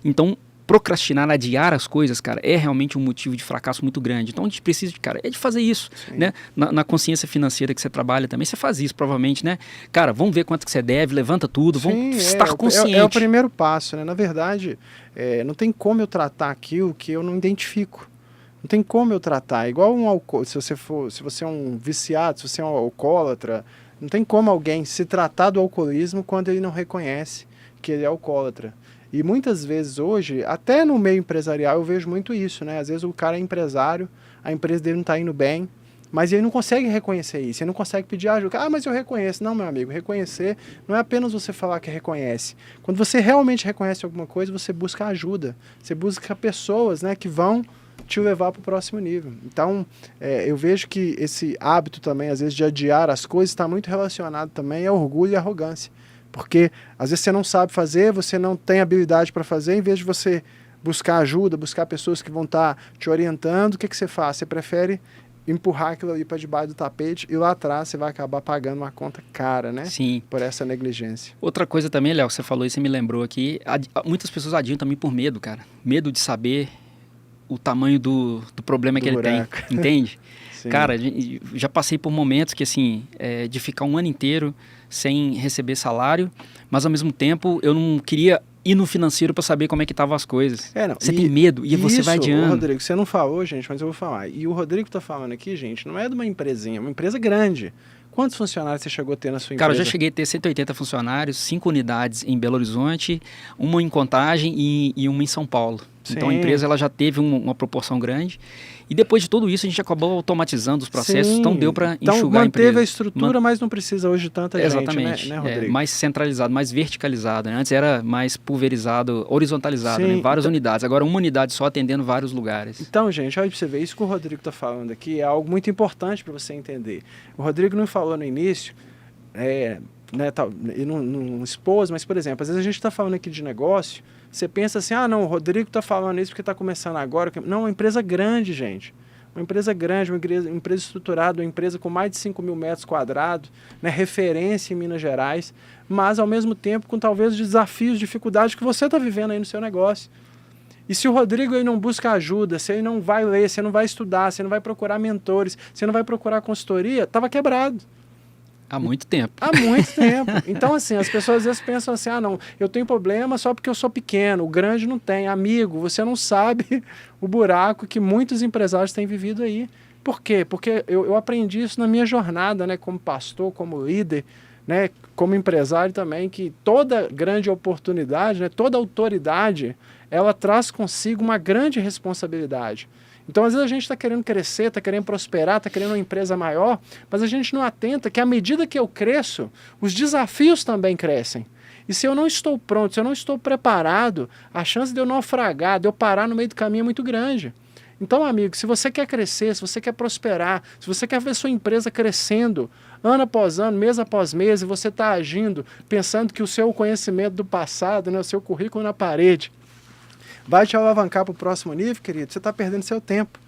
Então, procrastinar, adiar as coisas, cara, é realmente um motivo de fracasso muito grande. Então, a gente precisa, de fazer isso, né? Na consciência financeira que você trabalha também, você faz isso, provavelmente, né? Cara, vamos ver quanto que você deve, levanta tudo, vamos estar consciente. É o primeiro passo, né? Na verdade, não tem como eu tratar aquilo que eu não identifico. Não tem como eu tratar. Igual um álcool, se você é um viciado, se você é um alcoólatra, não tem como alguém se tratar do alcoolismo quando ele não reconhece que ele é alcoólatra. E muitas vezes hoje, até no meio empresarial, eu vejo muito isso, né? Às vezes o cara é empresário, a empresa dele não está indo bem, mas ele não consegue reconhecer isso, ele não consegue pedir ajuda. Ah, mas eu reconheço. Não, meu amigo, reconhecer não é apenas você falar que reconhece. Quando você realmente reconhece alguma coisa, você busca ajuda, você busca pessoas, né, que vão te levar para o próximo nível. Então, eu vejo que esse hábito também, às vezes, de adiar as coisas, está muito relacionado também a orgulho e arrogância. Porque às vezes você não sabe fazer, você não tem habilidade para fazer, em vez de você buscar ajuda, buscar pessoas que vão estar te orientando, o que você faz? Você prefere empurrar aquilo ali para debaixo do tapete e lá atrás você vai acabar pagando uma conta cara, né? Sim. Por essa negligência. Outra coisa também, Léo, que você falou e você me lembrou aqui, muitas pessoas adiam também por medo, cara. Medo de saber o tamanho do problema que ele tem, entende? Sim. Cara, já passei por momentos que, assim, de ficar um ano inteiro sem receber salário, mas ao mesmo tempo eu não queria ir no financeiro para saber como é que estavam as coisas. Você tem medo e você vai adiando. Rodrigo, você não falou, gente, mas eu vou falar. E o Rodrigo tá falando aqui, gente, não é de uma empresinha, é uma empresa grande. Quantos funcionários você chegou a ter na sua empresa? Cara, eu já cheguei a ter 180 funcionários, 5 unidades em Belo Horizonte, uma em Contagem e uma em São Paulo. Sim. Então a empresa ela já teve uma proporção grande. E depois de tudo isso, a gente acabou automatizando os processos, Sim. então deu para enxugar a empresa. Então manteve a estrutura, mas não precisa hoje de tanta Exatamente. gente, né, Rodrigo? Mais centralizado, mais verticalizado. Né? Antes era mais pulverizado, horizontalizado, né? Várias unidades. Agora uma unidade só atendendo vários lugares. Então, gente, olha para você ver, isso que o Rodrigo está falando aqui é algo muito importante para você entender. O Rodrigo não falou no início, e não expôs, mas, por exemplo, às vezes a gente está falando aqui de negócio, você pensa assim, não, o Rodrigo está falando isso porque está começando agora. Não, uma empresa grande, gente. Uma empresa grande, uma empresa estruturada, uma empresa com mais de 5 mil metros quadrados, né, referência em Minas Gerais, mas ao mesmo tempo com talvez desafios, dificuldades que você está vivendo aí no seu negócio. E se o Rodrigo aí não busca ajuda, se ele não vai ler, se ele não vai estudar, se ele não vai procurar mentores, se ele não vai procurar consultoria, estava quebrado. Há muito tempo. Há muito tempo. Então, assim, as pessoas às vezes pensam assim, não, eu tenho problema só porque eu sou pequeno, o grande não tem. Amigo, você não sabe o buraco que muitos empresários têm vivido aí. Por quê? Porque eu aprendi isso na minha jornada, né, como pastor, como líder, né, como empresário também, que toda grande oportunidade, né, toda autoridade, ela traz consigo uma grande responsabilidade. Então, às vezes a gente está querendo crescer, está querendo prosperar, está querendo uma empresa maior, mas a gente não atenta que à medida que eu cresço, os desafios também crescem. E se eu não estou pronto, se eu não estou preparado, a chance de eu naufragar, de eu parar no meio do caminho é muito grande. Então, amigo, se você quer crescer, se você quer prosperar, se você quer ver sua empresa crescendo, ano após ano, mês após mês, e você está agindo, pensando que o seu conhecimento do passado, né, o seu currículo na parede, vai te alavancar para o próximo nível, querido, você está perdendo seu tempo.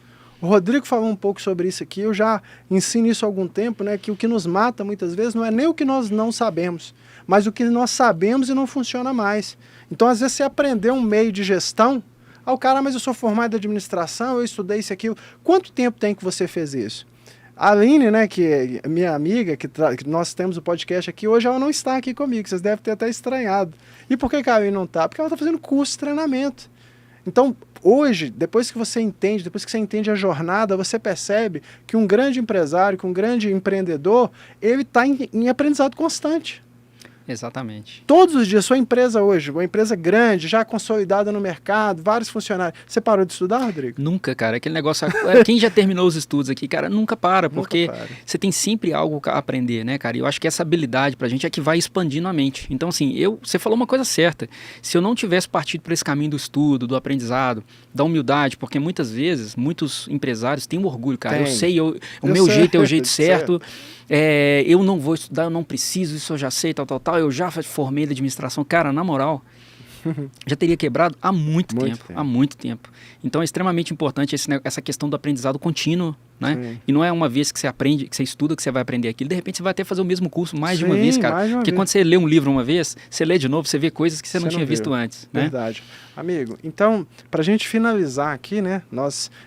O Rodrigo falou um pouco sobre isso aqui, eu já ensino isso há algum tempo, né, que o que nos mata muitas vezes não é nem o que nós não sabemos, mas o que nós sabemos e não funciona mais. Então, às vezes, você aprendeu um meio de gestão, cara, mas eu sou formado em administração, eu estudei isso aqui. Quanto tempo tem que você fez isso? A Aline, né, que é minha amiga, que nós temos o podcast aqui, hoje ela não está aqui comigo, vocês devem ter até estranhado. E por que a Aline não está? Porque ela está fazendo curso de treinamento. Então, hoje, depois que você entende a jornada, você percebe que um grande empresário, que um grande empreendedor, ele está em aprendizado constante. Exatamente. Todos os dias, sua empresa hoje, uma empresa grande, já consolidada no mercado, vários funcionários. Você parou de estudar, Rodrigo? Nunca, cara. Aquele negócio... Quem já terminou os estudos aqui, cara, nunca para, porque você tem sempre algo a aprender, né, cara? E eu acho que essa habilidade pra gente é que vai expandindo a mente. Então, assim, você falou uma coisa certa. Se eu não tivesse partido por esse caminho do estudo, do aprendizado, da humildade, porque muitas vezes, muitos empresários têm um orgulho, cara. Eu sei, o meu jeito é o jeito certo. Eu não vou estudar, eu não preciso, isso eu já sei, tal, eu já formei de administração. Cara, na moral, já teria quebrado há muito tempo. Então é extremamente importante essa questão do aprendizado contínuo, né? Sim. E não é uma vez que você aprende, que você estuda, que você vai aprender aquilo. De repente você vai até fazer o mesmo curso mais de uma vez, cara. Porque quando você lê um livro uma vez, você lê de novo, você vê coisas que você não tinha visto antes. Verdade. Né? Amigo, então, pra gente finalizar aqui, né?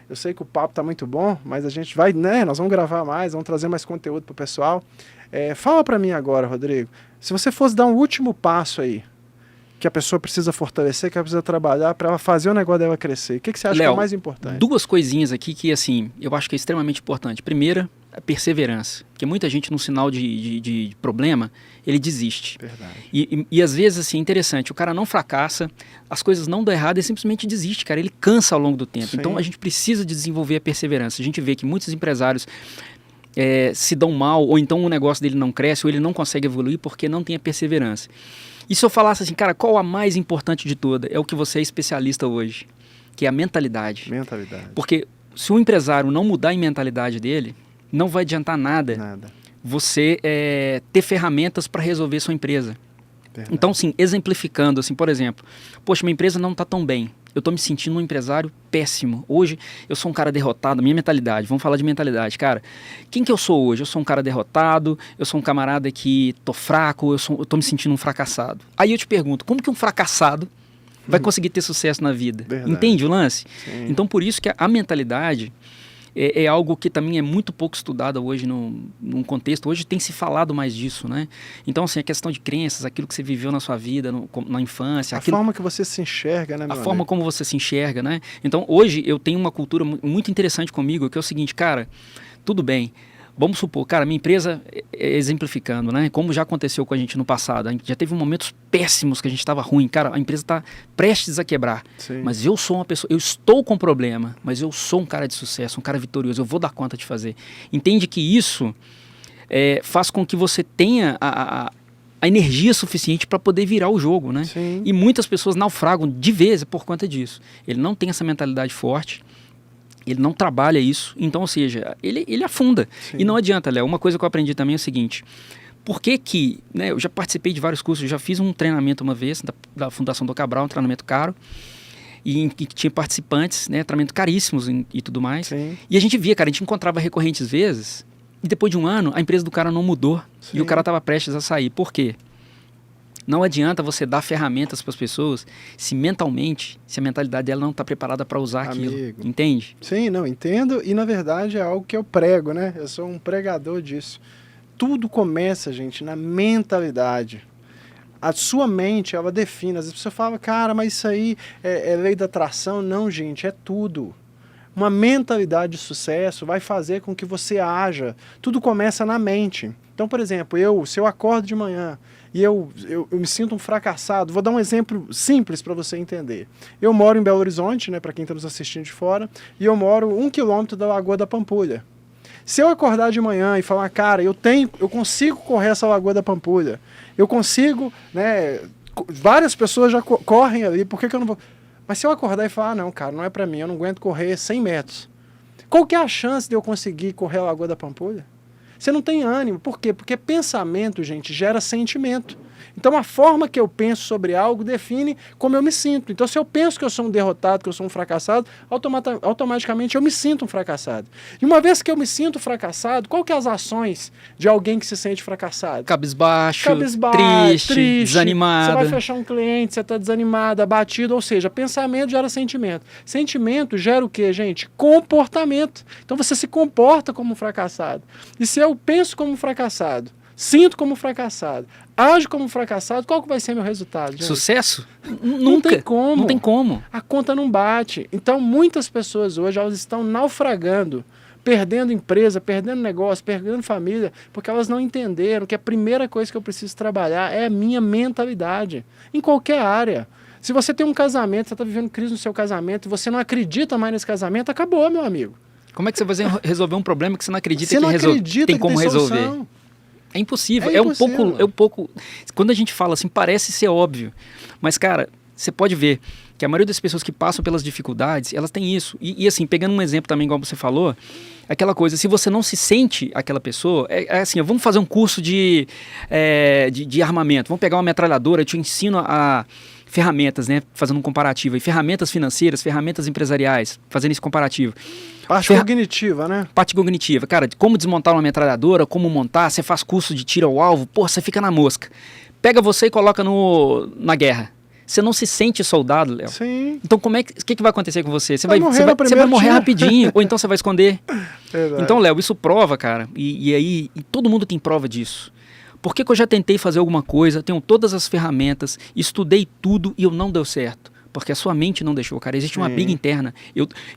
Eu sei que o papo tá muito bom, mas a gente vai, né? Nós vamos gravar mais, vamos trazer mais conteúdo pro pessoal. Fala pra mim agora, Rodrigo, se você fosse dar um último passo aí, que a pessoa precisa fortalecer, que ela precisa trabalhar para ela fazer o negócio dela crescer. O que você acha que é o mais importante? Duas coisinhas aqui que, assim, eu acho que é extremamente importante. Primeira, a perseverança. Porque muita gente, num sinal de problema, ele desiste. Verdade. E às vezes, assim, é interessante, o cara não fracassa, as coisas não dão errado, ele simplesmente desiste, cara. Ele cansa ao longo do tempo. Sim. Então, a gente precisa de desenvolver a perseverança. A gente vê que muitos empresários se dão mal, ou então o negócio dele não cresce, ou ele não consegue evoluir porque não tem a perseverança. E se eu falasse assim, cara, qual a mais importante de toda? É o que você é especialista hoje, que é a mentalidade. Porque se o empresário não mudar a mentalidade dele, não vai adiantar nada. Você ter ferramentas para resolver sua empresa. Verdade. Então, assim, exemplificando, assim, por exemplo, poxa, minha empresa não está tão bem. Eu estou me sentindo um empresário péssimo. Hoje, eu sou um cara derrotado. Minha mentalidade, vamos falar de mentalidade. Cara, quem que eu sou hoje? Eu sou um cara derrotado, eu sou um camarada que tô fraco, eu estou me sentindo um fracassado. Aí eu te pergunto, como que um fracassado vai conseguir ter sucesso na vida? Verdade. Entende o lance? Sim. Então, por isso que a mentalidade é algo que também é muito pouco estudado hoje num contexto. Hoje tem se falado mais disso, né? Então, assim, a questão de crenças, aquilo que você viveu na sua vida, na infância. A forma que você se enxerga, né, meu A forma amigo? como você se enxerga, né? Então, hoje eu tenho uma cultura muito interessante comigo, que é o seguinte, cara, tudo bem. Vamos supor, cara, minha empresa, exemplificando, né? Como já aconteceu com a gente no passado, a gente já teve momentos péssimos que a gente estava ruim. Cara, a empresa está prestes a quebrar. Sim. Mas eu sou uma pessoa, eu estou com problema, mas eu sou um cara de sucesso, um cara vitorioso, eu vou dar conta de fazer. Entende que isso faz com que você tenha a energia suficiente para poder virar o jogo, né? Sim. E muitas pessoas naufragam de vez por conta disso. Ele não tem essa mentalidade forte. Ele não trabalha isso, então, ou seja, ele afunda. Sim. E não adianta, Léo. Uma coisa que eu aprendi também é o seguinte: por que né, eu já participei de vários cursos, eu já fiz um treinamento uma vez da Fundação do Cabral, um treinamento caro, e que tinha participantes, né, treinamento caríssimos e tudo mais. Sim. E a gente via, cara, a gente encontrava recorrentes vezes, e depois de um ano, a empresa do cara não mudou, Sim. e o cara estava prestes a sair. Por quê? Não adianta você dar ferramentas para as pessoas se mentalmente, se a mentalidade dela não está preparada para usar aquilo. Entende? Sim, não, entendo. E na verdade é algo que eu prego, né? Eu sou um pregador disso. Tudo começa, gente, na mentalidade. A sua mente, ela define. Às vezes a pessoa fala, cara, mas isso aí é lei da atração. Não, gente, é tudo. Uma mentalidade de sucesso vai fazer com que você haja. Tudo começa na mente. Então, por exemplo, se eu acordo de manhã e eu me sinto um fracassado, vou dar um exemplo simples para você entender. Eu moro em Belo Horizonte, né, para quem está nos assistindo de fora, e eu moro 1 quilômetro da Lagoa da Pampulha. Se eu acordar de manhã e falar, cara, eu consigo correr essa Lagoa da Pampulha, eu consigo, né, várias pessoas já correm ali, por que eu não vou? Mas se eu acordar e falar, não, cara, não é para mim, eu não aguento correr 100 metros. Qual que é a chance de eu conseguir correr a Lagoa da Pampulha? Você não tem ânimo. Por quê? Porque pensamento, gente, gera sentimento. Então a forma que eu penso sobre algo define como eu me sinto. Então se eu penso que eu sou um derrotado, que eu sou um fracassado, automaticamente eu me sinto um fracassado. E uma vez que eu me sinto fracassado, qual que é as ações de alguém que se sente fracassado? Cabisbaixo, triste, desanimado. Você vai fechar um cliente, você está desanimado, abatido, ou seja, pensamento gera sentimento. Sentimento gera o quê, gente? Comportamento. Então você se comporta como um fracassado. E se eu penso como um fracassado, sinto como um fracassado, ajo como um fracassado, qual que vai ser meu resultado, gente? Sucesso? Não tem como. Não tem como. A conta não bate. Então, muitas pessoas hoje, elas estão naufragando, perdendo empresa, perdendo negócio, perdendo família, porque elas não entenderam que a primeira coisa que eu preciso trabalhar é a minha mentalidade, em qualquer área. Se você tem um casamento, você está vivendo crise no seu casamento, e você não acredita mais nesse casamento, acabou, meu amigo. Como é que você vai resolver um problema que você não acredita tem como resolver? É impossível. É um pouco. Quando a gente fala assim, parece ser óbvio. Mas, cara, você pode ver que a maioria das pessoas que passam pelas dificuldades, elas têm isso. E assim, pegando um exemplo também, igual você falou, aquela coisa, se você não se sente aquela pessoa, é assim, vamos fazer um curso de armamento, vamos pegar uma metralhadora, eu te ensino a ferramentas, né? Fazendo um comparativo aí, ferramentas financeiras, ferramentas empresariais, fazendo esse comparativo. Parte cognitiva, né? Parte cognitiva. Cara, como desmontar uma metralhadora, como montar, você faz curso de tiro ao alvo, pô, você fica na mosca. Pega você e coloca na guerra. Você não se sente soldado, Léo. Sim. Então, o que vai acontecer com você? Você vai morrer morrer rapidinho, ou então você vai esconder. Verdade. Então, Léo, isso prova, cara, e todo mundo tem prova disso. Por que eu já tentei fazer alguma coisa, tenho todas as ferramentas, estudei tudo e eu não deu certo? Porque a sua mente não deixou, cara. Existe uma briga interna.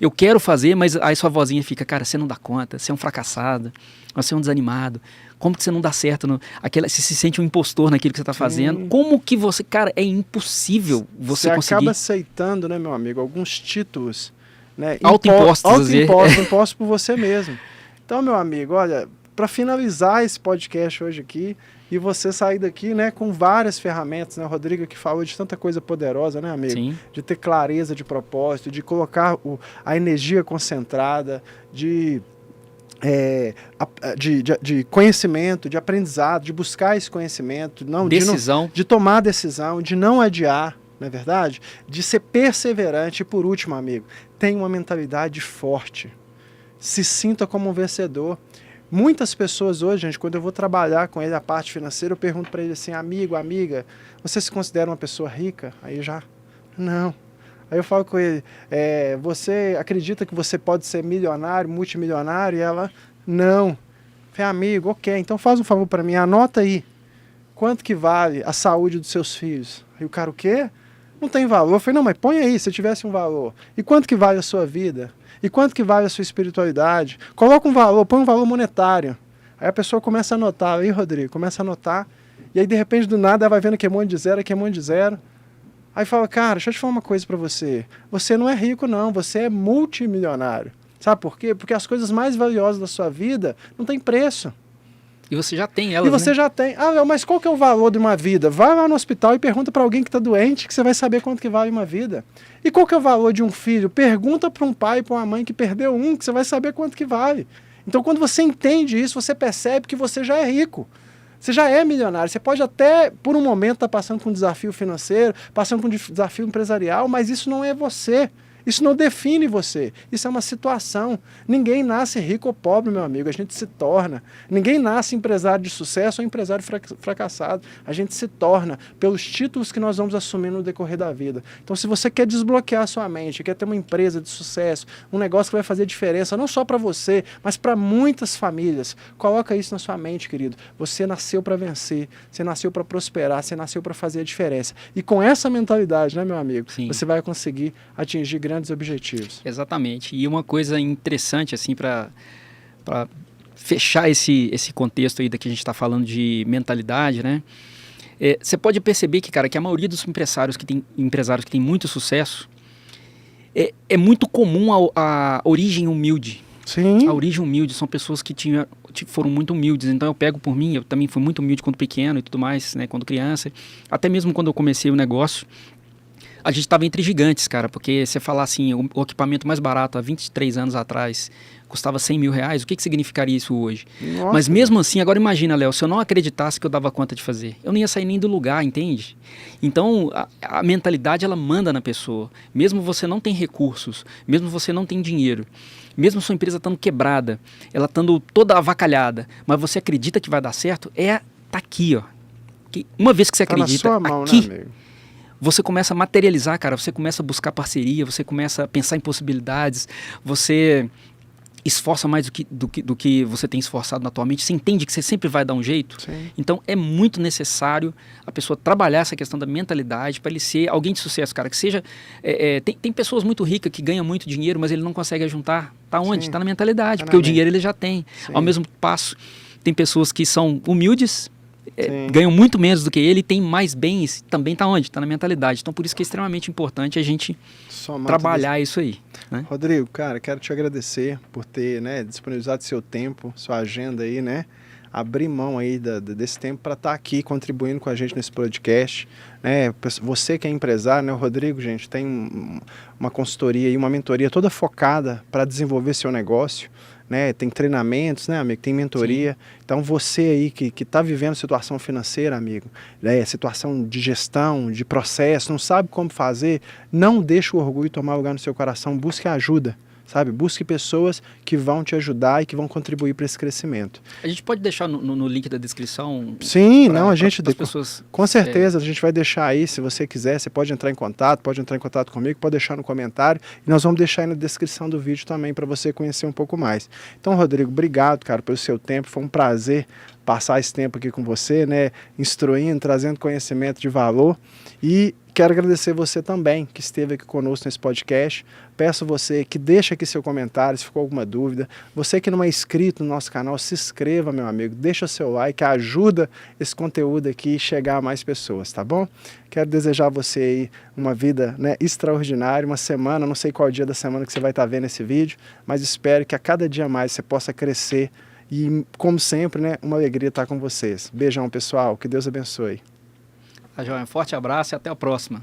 Eu quero fazer, mas aí sua vozinha fica, cara, você não dá conta, você é um fracassado, você é um desanimado. Como que você não dá certo? Você se sente um impostor naquilo que você está fazendo. Como que você... Cara, é impossível você conseguir... Você acaba aceitando, né, meu amigo, alguns títulos, né, impostos por você mesmo. Então, meu amigo, olha, para finalizar esse podcast hoje aqui, e você sair daqui, né, com várias ferramentas, né, Rodrigo que falou de tanta coisa poderosa, né, amigo? Sim. De ter clareza de propósito, de colocar a energia concentrada, de conhecimento, de aprendizado, de buscar esse conhecimento, de tomar decisão, de não adiar, não é verdade? De ser perseverante. E por último, amigo, tenha uma mentalidade forte. Se sinta como um vencedor. Muitas pessoas hoje, gente, quando eu vou trabalhar com ele a parte financeira, eu pergunto para ele assim, amigo, amiga, você se considera uma pessoa rica? Aí já, não. Aí eu falo com ele, você acredita que você pode ser milionário, multimilionário? E ela, não. Eu falei, amigo, ok, então faz um favor para mim, anota aí. Quanto que vale a saúde dos seus filhos? Aí o cara, o quê? Não tem valor. Eu falei, não, mas põe aí, se tivesse um valor. E quanto que vale a sua vida? E quanto que vale a sua espiritualidade? Coloca um valor, põe um valor monetário. Aí a pessoa começa a anotar, aí Rodrigo, começa a anotar. E aí de repente do nada ela vai vendo que é um monte de zero, que é um monte de zero. Aí fala, cara, deixa eu te falar uma coisa pra você. Você não é rico não, você é multimilionário. Sabe por quê? Porque as coisas mais valiosas da sua vida não tem preço. E você já tem elas, E você né? já tem. Ah, Léo, mas qual que é o valor de uma vida? Vai lá no hospital e pergunta para alguém que está doente, que você vai saber quanto que vale uma vida. E qual que é o valor de um filho? Pergunta para um pai, para uma mãe que perdeu um, que você vai saber quanto que vale. Então, quando você entende isso, você percebe que você já é rico. Você já é milionário. Você pode até, por um momento, estar passando por um desafio financeiro, passando por um desafio empresarial, mas isso não é você. Isso não define você. Isso é uma situação. Ninguém nasce rico ou pobre, meu amigo. A gente se torna. Ninguém nasce empresário de sucesso ou empresário fracassado. A gente se torna pelos títulos que nós vamos assumir no decorrer da vida. Então, se você quer desbloquear a sua mente, quer ter uma empresa de sucesso, um negócio que vai fazer diferença, não só para você, mas para muitas famílias, coloca isso na sua mente, querido. Você nasceu para vencer, você nasceu para prosperar, você nasceu para fazer a diferença. E com essa mentalidade, né, meu amigo, Sim. Você vai conseguir atingir grandes objetivos. Exatamente. E uma coisa interessante, assim, para fechar esse contexto aí da que a gente está falando de mentalidade, né? Você pode perceber que, cara, que a maioria dos empresários que tem muito sucesso é muito comum a origem humilde. Sim. A origem humilde são pessoas que foram muito humildes. Então eu pego por mim, eu também fui muito humilde quando pequeno e tudo mais, né? Quando criança. Até mesmo quando eu comecei o negócio, a gente estava entre gigantes, cara, porque você falar assim, o equipamento mais barato há 23 anos atrás custava 100 mil reais, o que significaria isso hoje? Nossa. Mas mesmo assim, agora imagina, Léo, se eu não acreditasse que eu dava conta de fazer, eu não ia sair nem do lugar, entende? Então, a mentalidade, ela manda na pessoa. Mesmo você não tem recursos, mesmo você não tem dinheiro, mesmo sua empresa estando quebrada, ela estando toda avacalhada, mas você acredita que vai dar certo, tá aqui, ó. Que uma vez que você acredita, na sua mão, aqui, né, amigo? Você começa a materializar, cara, você começa a buscar parceria, você começa a pensar em possibilidades, você esforça mais do que você tem esforçado na tua mente, você entende que você sempre vai dar um jeito. Sim. Então é muito necessário a pessoa trabalhar essa questão da mentalidade para ele ser alguém de sucesso, cara, que seja... tem pessoas muito ricas que ganham muito dinheiro, mas ele não consegue juntar. Tá onde? Sim. Tá na mentalidade, Tá porque na o dinheiro ele já tem. Sim. Ao mesmo passo, tem pessoas que são humildes, Sim. ganham muito menos do que ele, tem mais bens, também está onde? Está na mentalidade. Então, por isso que é extremamente importante a gente trabalhar isso aí. Né? Rodrigo, cara, quero te agradecer por ter, né, disponibilizado seu tempo, sua agenda aí, né? Abrir mão aí desse tempo para estar aqui contribuindo com a gente nesse podcast, né? Você que é empresário, né? O Rodrigo, gente, tem uma consultoria e uma mentoria toda focada para desenvolver seu negócio, né? Tem treinamentos, né, amigo? Tem mentoria. Sim. Então, você aí que está vivendo situação financeira, amigo, né? Situação de gestão, de processo, não sabe como fazer, não deixe o orgulho tomar lugar no seu coração, busque ajuda. Sabe? Busque pessoas que vão te ajudar e que vão contribuir para esse crescimento. A gente pode deixar no link da descrição? Sim, a gente... pessoas, com certeza, a gente vai deixar aí, se você quiser, você pode entrar em contato comigo, pode deixar no comentário e nós vamos deixar aí na descrição do vídeo também para você conhecer um pouco mais. Então, Rodrigo, obrigado, cara, pelo seu tempo, foi um prazer passar esse tempo aqui com você, né, instruindo, trazendo conhecimento de valor e quero agradecer você também que esteve aqui conosco nesse podcast. Peço você que deixe aqui seu comentário se ficou alguma dúvida. Você que não é inscrito no nosso canal, se inscreva, meu amigo. Deixa seu like, ajuda esse conteúdo aqui a chegar a mais pessoas, tá bom? Quero desejar a você aí uma vida, né, extraordinária, uma semana, não sei qual dia da semana que você vai estar vendo esse vídeo, mas espero que a cada dia mais você possa crescer e, como sempre, né, uma alegria estar com vocês. Beijão, pessoal. Que Deus abençoe. Tá, João, forte abraço e até a próxima.